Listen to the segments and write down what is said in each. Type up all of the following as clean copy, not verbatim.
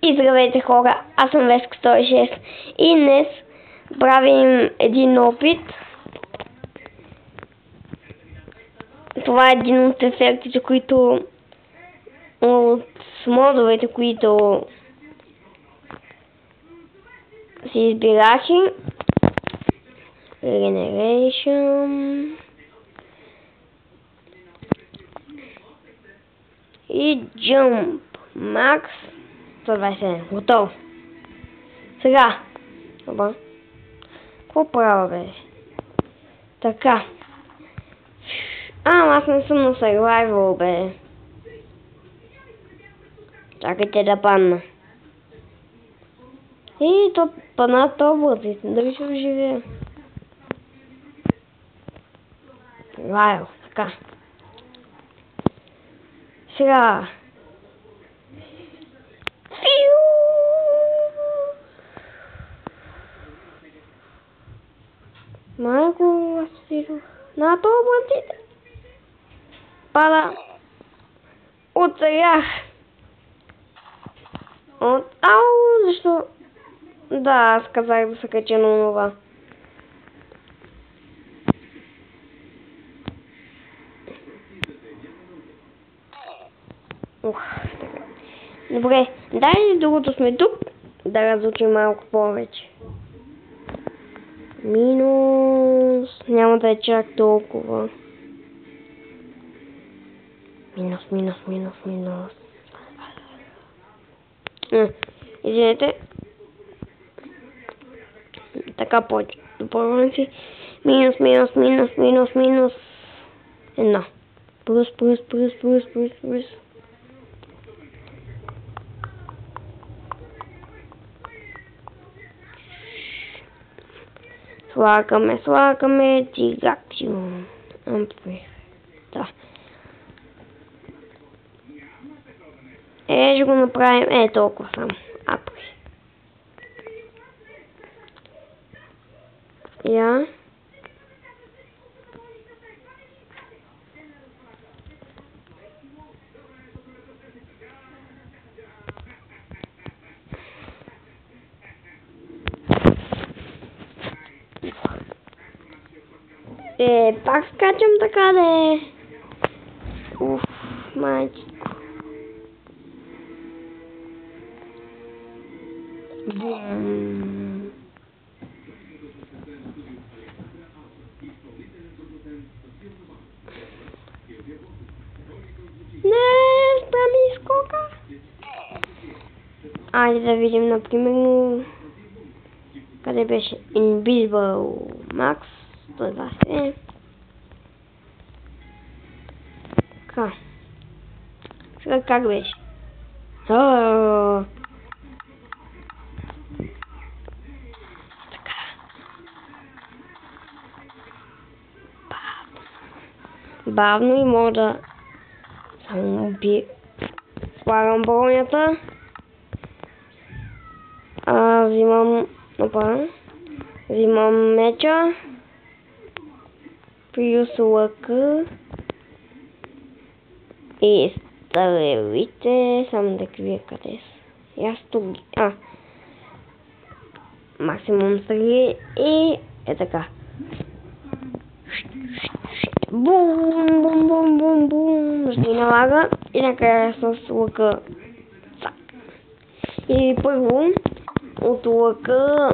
И здравейте хора, аз съм Веска 106 и днес правим един опит. Това е един от ефектите, които от модовете, които си избирах. Regeneration и Jump Max 127. Готово. Сега. Оба. Какво правя, бе? Така. Аз не съм на survival, бе. Чакайте да падна. И то падна облаците. Дали ще живее? Survival. Така. Сега. Малко разсирах над облаците. Пада. Оцелях. Защо? Да, аз казах да се кача на това. Така. Добре, дай другото сме тук, да разучим малко повече. Минус, няма да е чак толкова. Минус. Извинете. Така по-добре си. Минус. Едно. Плюс. Слагаме дигакциум. Да. Ще го направим толкова само. Апри. Я. Пак скачам така де. Майчико. Бум. Не, спрями скока. Айде да видим, например, къде беше Invisible Max 120. Така. Сега как беше? Така. Бавно и мога да само слагам бронята. Взимам меча. Плюс лъка. И стрелите. Само да вие къде са. Аз тук. Максимум стрели. И така. Бум. Жди налага. И накрая с лъка. И първо от лъка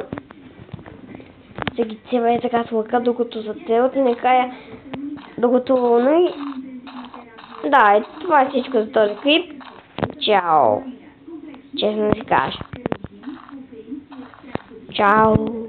се ги цева така с лъка, докато зацелят и накрая докато да, това е всичко за този клип. Чао! Честно да си кажа. Чао!